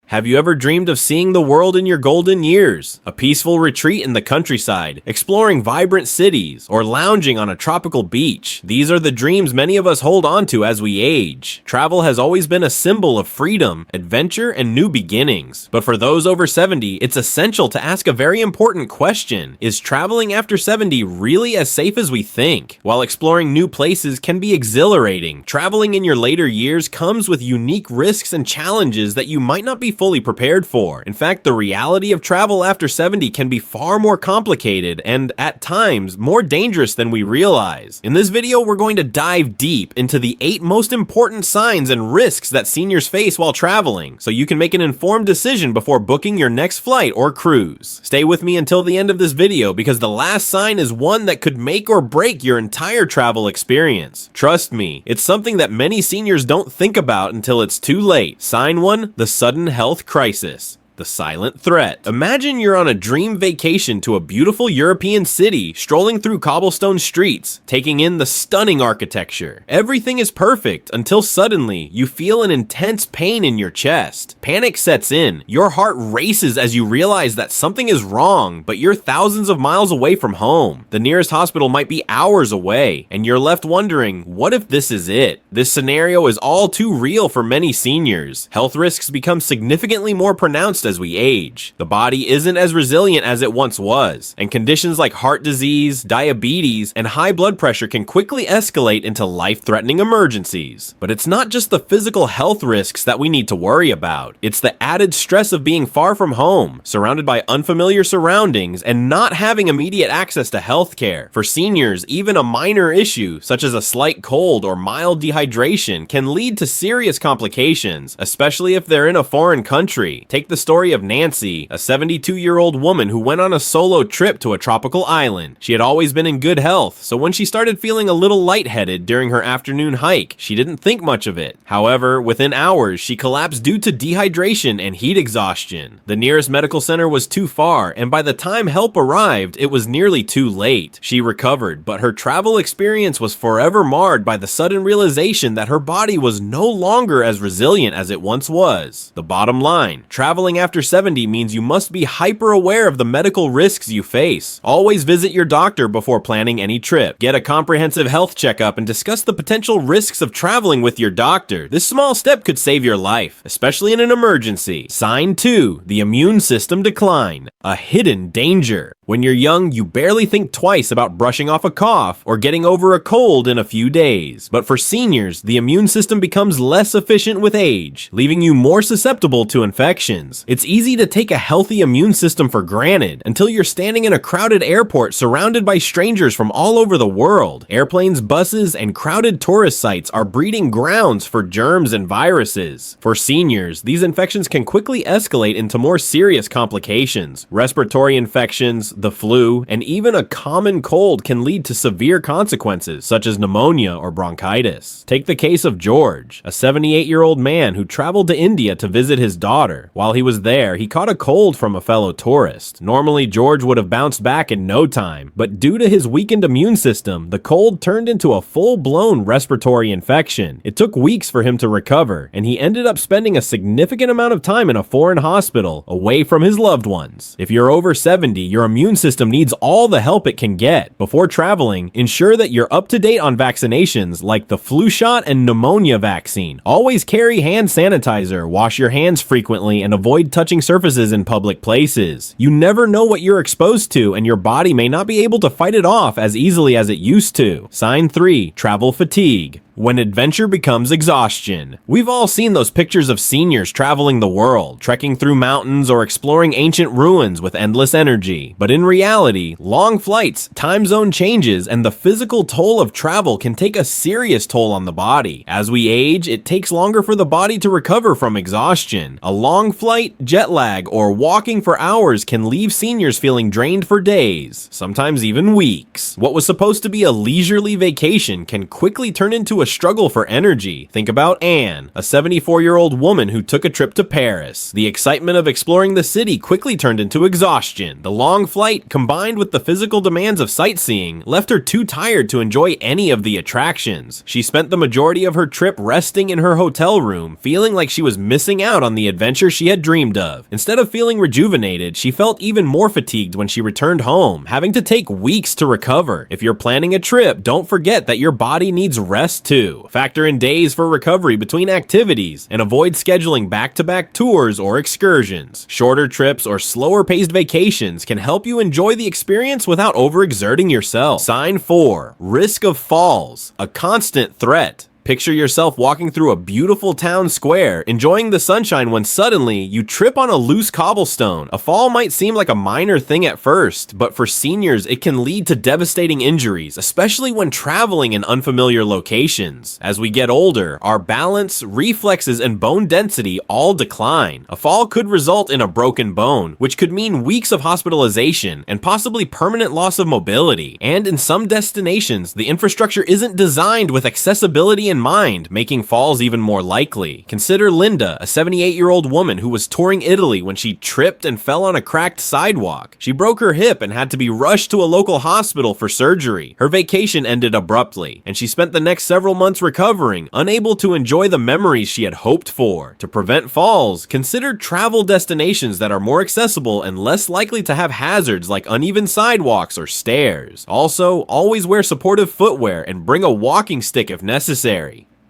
Have you ever dreamed of seeing the world in your golden years? A peaceful retreat in the countryside, exploring vibrant cities, or lounging on a tropical beach? These are the dreams many of us hold on to as we age. Travel has always been a symbol of freedom, adventure, and new beginnings. But for those over 70, it's essential to ask a very important question. Is traveling after 70 really as safe as we think? While exploring new places can be exhilarating, traveling in your later years comes with unique risks and challenges that you might not be fully prepared for. In fact, the reality of travel after 70 can be far more complicated and, at times, more dangerous than we realize. In this video, we're going to dive deep into the 8 most important signs and risks that seniors face while traveling, so you can make an informed decision before booking your next flight or cruise. Stay with me until the end of this video because the last sign is one that could make or break your entire travel experience. Trust me, it's something that many seniors don't think about until it's too late. Sign 1, the sudden health crisis. The silent threat. Imagine you're on a dream vacation to a beautiful European city, strolling through cobblestone streets, taking in the stunning architecture. Everything is perfect until suddenly you feel an intense pain in your chest. Panic sets in. Your heart races as you realize that something is wrong, but you're thousands of miles away from home. The nearest hospital might be hours away, and you're left wondering, what if this is it? This scenario is all too real for many seniors. Health risks become significantly more pronounced as we age. The body isn't as resilient as it once was, and conditions like heart disease, diabetes, and high blood pressure can quickly escalate into life-threatening emergencies. But it's not just the physical health risks that we need to worry about. It's the added stress of being far from home, surrounded by unfamiliar surroundings, and not having immediate access to healthcare. For seniors, even a minor issue, such as a slight cold or mild dehydration, can lead to serious complications, especially if they're in a foreign country. Take the story of Nancy, a 72-year-old woman who went on a solo trip to a tropical island. She had always been in good health, so when she started feeling a little lightheaded during her afternoon hike, she didn't think much of it. However, within hours, she collapsed due to dehydration and heat exhaustion. The nearest medical center was too far, and by the time help arrived, it was nearly too late. She recovered, but her travel experience was forever marred by the sudden realization that her body was no longer as resilient as it once was. The bottom line, traveling after 70 means you must be hyper aware of the medical risks you face. Always visit your doctor before planning any trip. Get a comprehensive health checkup and discuss the potential risks of traveling with your doctor. This small step could save your life, especially in an emergency. Sign 2, the immune system decline. A hidden danger. When you're young, you barely think twice about brushing off a cough or getting over a cold in a few days. But for seniors, the immune system becomes less efficient with age, leaving you more susceptible to infections. It's easy to take a healthy immune system for granted until you're standing in a crowded airport surrounded by strangers from all over the world. Airplanes, buses, and crowded tourist sites are breeding grounds for germs and viruses. For seniors, these infections can quickly escalate into more serious complications. Respiratory infections, the flu, and even a common cold can lead to severe consequences, such as pneumonia or bronchitis. Take the case of George, a 78-year-old man who traveled to India to visit his daughter. While he was there, he caught a cold from a fellow tourist. Normally, George would have bounced back in no time, but due to his weakened immune system, the cold turned into a full-blown respiratory infection. It took weeks for him to recover, and he ended up spending a significant amount of time in a foreign hospital, away from his loved ones. If you're over 70, your immune system needs all the help it can get. Before traveling, ensure that you're up to date on vaccinations like the flu shot and pneumonia vaccine. Always carry hand sanitizer, wash your hands frequently, and avoid touching surfaces in public places. You never know what you're exposed to, and your body may not be able to fight it off as easily as it used to. Sign 3, travel fatigue. When adventure becomes exhaustion. We've all seen those pictures of seniors traveling the world, trekking through mountains or exploring ancient ruins with endless energy. But in reality, long flights, time zone changes, and the physical toll of travel can take a serious toll on the body. As we age, it takes longer for the body to recover from exhaustion. A long flight, jet lag, or walking for hours can leave seniors feeling drained for days, sometimes even weeks. What was supposed to be a leisurely vacation can quickly turn into a struggle for energy. Think about Anne, a 74-year-old woman who took a trip to Paris. The excitement of exploring the city quickly turned into exhaustion. The long flight, combined with the physical demands of sightseeing, left her too tired to enjoy any of the attractions. She spent the majority of her trip resting in her hotel room, feeling like she was missing out on the adventure she had dreamed of. Instead of feeling rejuvenated, she felt even more fatigued when she returned home, having to take weeks to recover. If you're planning a trip, don't forget that your body needs rest too. Factor in days for recovery between activities and avoid scheduling back-to-back tours or excursions. Shorter trips or slower-paced vacations can help you enjoy the experience without overexerting yourself. Sign 4. Risk of falls, a constant threat. Picture yourself walking through a beautiful town square, enjoying the sunshine when suddenly you trip on a loose cobblestone. A fall might seem like a minor thing at first, but for seniors it can lead to devastating injuries, especially when traveling in unfamiliar locations. As we get older, our balance, reflexes, and bone density all decline. A fall could result in a broken bone, which could mean weeks of hospitalization and possibly permanent loss of mobility. And in some destinations, the infrastructure isn't designed with accessibility in mind, making falls even more likely. Consider Linda, a 78-year-old woman who was touring Italy when she tripped and fell on a cracked sidewalk. She broke her hip and had to be rushed to a local hospital for surgery. Her vacation ended abruptly, and she spent the next several months recovering, unable to enjoy the memories she had hoped for. To prevent falls, consider travel destinations that are more accessible and less likely to have hazards like uneven sidewalks or stairs. Also, always wear supportive footwear and bring a walking stick if necessary.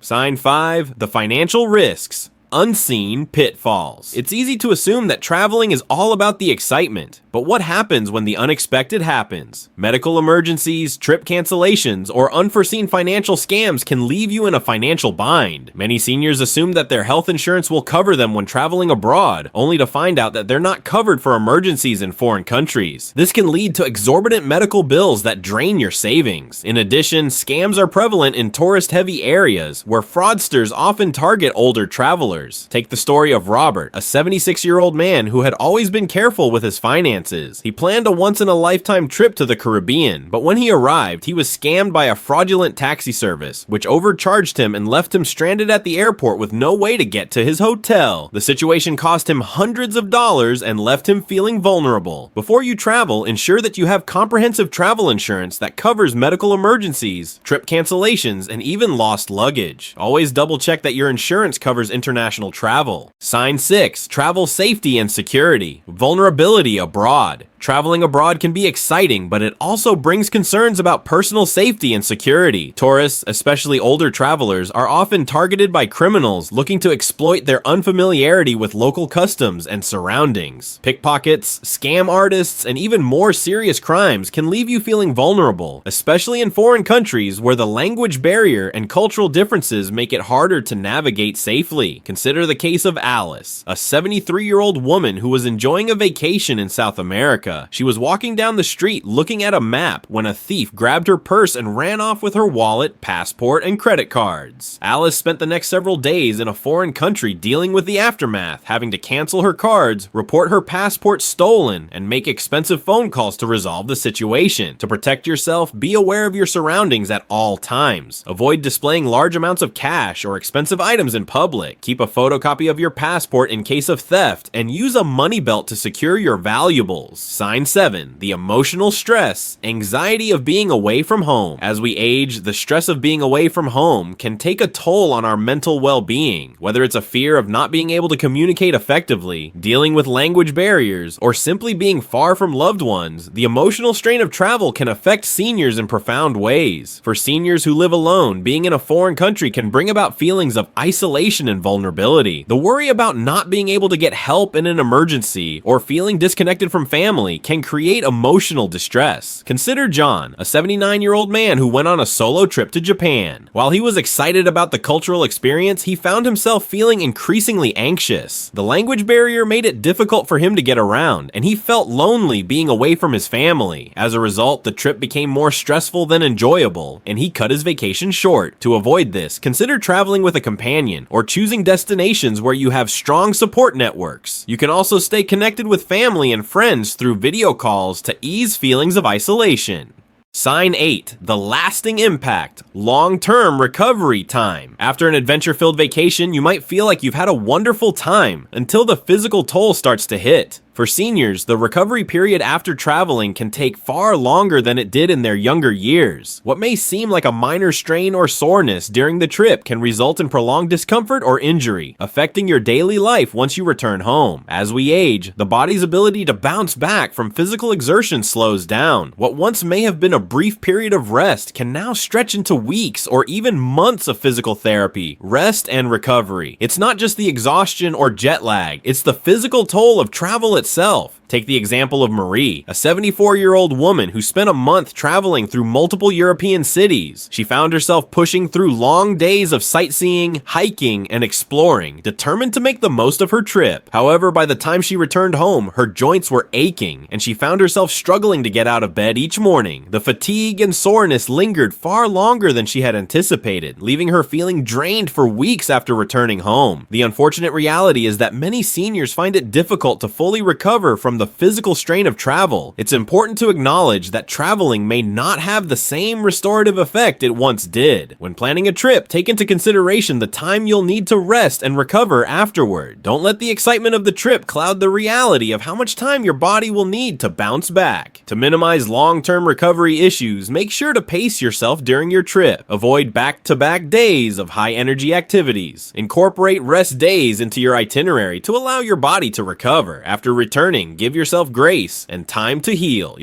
Sign 5. The financial risks. Unseen pitfalls. It's easy to assume that traveling is all about the excitement, but what happens when the unexpected happens? Medical emergencies, trip cancellations, or unforeseen financial scams can leave you in a financial bind. Many seniors assume that their health insurance will cover them when traveling abroad, only to find out that they're not covered for emergencies in foreign countries. This can lead to exorbitant medical bills that drain your savings. In addition, scams are prevalent in tourist-heavy areas where fraudsters often target older travelers. Take the story of Robert, a 76-year-old man who had always been careful with his finances. He planned a once-in-a-lifetime trip to the Caribbean, but when he arrived, he was scammed by a fraudulent taxi service, which overcharged him and left him stranded at the airport with no way to get to his hotel. The situation cost him hundreds of dollars and left him feeling vulnerable. Before you travel, ensure that you have comprehensive travel insurance that covers medical emergencies, trip cancellations, and even lost luggage. Always double-check that your insurance covers international travel. Sign 6. Travel safety and security. Vulnerability abroad. Traveling abroad can be exciting, but it also brings concerns about personal safety and security. Tourists, especially older travelers, are often targeted by criminals looking to exploit their unfamiliarity with local customs and surroundings. Pickpockets, scam artists, and even more serious crimes can leave you feeling vulnerable, especially in foreign countries where the language barrier and cultural differences make it harder to navigate safely. Consider the case of Alice, a 73-year-old woman who was enjoying a vacation in South America. She was walking down the street looking at a map when a thief grabbed her purse and ran off with her wallet, passport, and credit cards. Alice spent the next several days in a foreign country dealing with the aftermath, having to cancel her cards, report her passport stolen, and make expensive phone calls to resolve the situation. To protect yourself, be aware of your surroundings at all times. Avoid displaying large amounts of cash or expensive items in public. Keep a photocopy of your passport in case of theft, and use a money belt to secure your valuables. Sign 7. The emotional stress, anxiety of being away from home. As we age, the stress of being away from home can take a toll on our mental well-being. Whether it's a fear of not being able to communicate effectively, dealing with language barriers, or simply being far from loved ones, the emotional strain of travel can affect seniors in profound ways. For seniors who live alone, being in a foreign country can bring about feelings of isolation and vulnerability. The worry about not being able to get help in an emergency or feeling disconnected from family can create emotional distress. Consider John, a 79-year-old man who went on a solo trip to Japan. While he was excited about the cultural experience, he found himself feeling increasingly anxious. The language barrier made it difficult for him to get around, and he felt lonely being away from his family. As a result, the trip became more stressful than enjoyable, and he cut his vacation short. To avoid this, consider traveling with a companion or choosing destinations where you have strong support networks. You can also stay connected with family and friends through video calls to ease feelings of isolation. Sign 8. The lasting impact. Long-term recovery time. After an adventure-filled vacation, you might feel like you've had a wonderful time until the physical toll starts to hit. For seniors, the recovery period after traveling can take far longer than it did in their younger years. What may seem like a minor strain or soreness during the trip can result in prolonged discomfort or injury, affecting your daily life once you return home. As we age, the body's ability to bounce back from physical exertion slows down. What once may have been a brief period of rest can now stretch into weeks or even months of physical therapy, rest, and recovery. It's not just the exhaustion or jet lag, it's the physical toll of travel itself. Take the example of Marie, a 74-year-old woman who spent a month traveling through multiple European cities. She found herself pushing through long days of sightseeing, hiking, and exploring, determined to make the most of her trip. However, by the time she returned home, her joints were aching, and she found herself struggling to get out of bed each morning. The fatigue and soreness lingered far longer than she had anticipated, leaving her feeling drained for weeks after returning home. The unfortunate reality is that many seniors find it difficult to fully recover from the physical strain of travel. It's important to acknowledge that traveling may not have the same restorative effect it once did. When planning a trip, take into consideration the time you'll need to rest and recover afterward. Don't let the excitement of the trip cloud the reality of how much time your body will need to bounce back. To minimize long-term recovery issues, make sure to pace yourself during your trip. Avoid back-to-back days of high-energy activities. Incorporate rest days into your itinerary to allow your body to recover. After returning, give yourself grace and time to heal.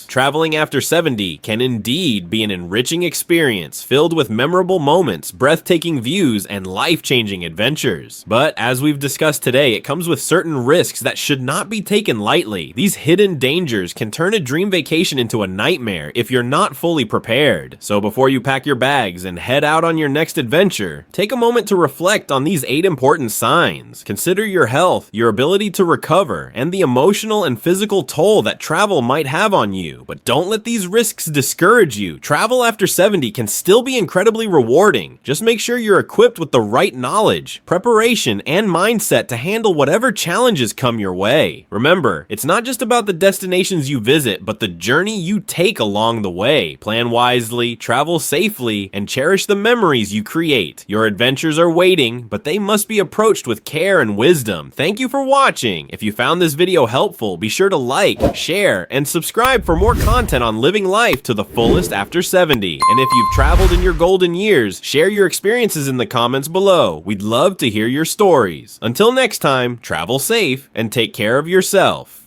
Traveling after 70 can indeed be an enriching experience filled with memorable moments, breathtaking views, and life-changing adventures. But as we've discussed today, it comes with certain risks that should not be taken lightly. These hidden dangers can turn a dream vacation into a nightmare if you're not fully prepared. So before you pack your bags and head out on your next adventure, take a moment to reflect on these 8 important signs. Consider your health, your ability to recover, and the emotional and physical toll that travel might have on you. But don't let these risks discourage you. Travel after 70 can still be incredibly rewarding. Just make sure you're equipped with the right knowledge, preparation, and mindset to handle whatever challenges come your way. Remember, it's not just about the destinations you visit, but the journey you take along the way. Plan wisely, travel safely, and cherish the memories you create. Your adventures are waiting, but they must be approached with care and wisdom. Thank you for watching. If you found this video helpful, be sure to like, share, and subscribe for more content on living life to the fullest after 70. And if you've traveled in your golden years, share your experiences in the comments below. We'd love to hear your stories. Until next time, travel safe and take care of yourself.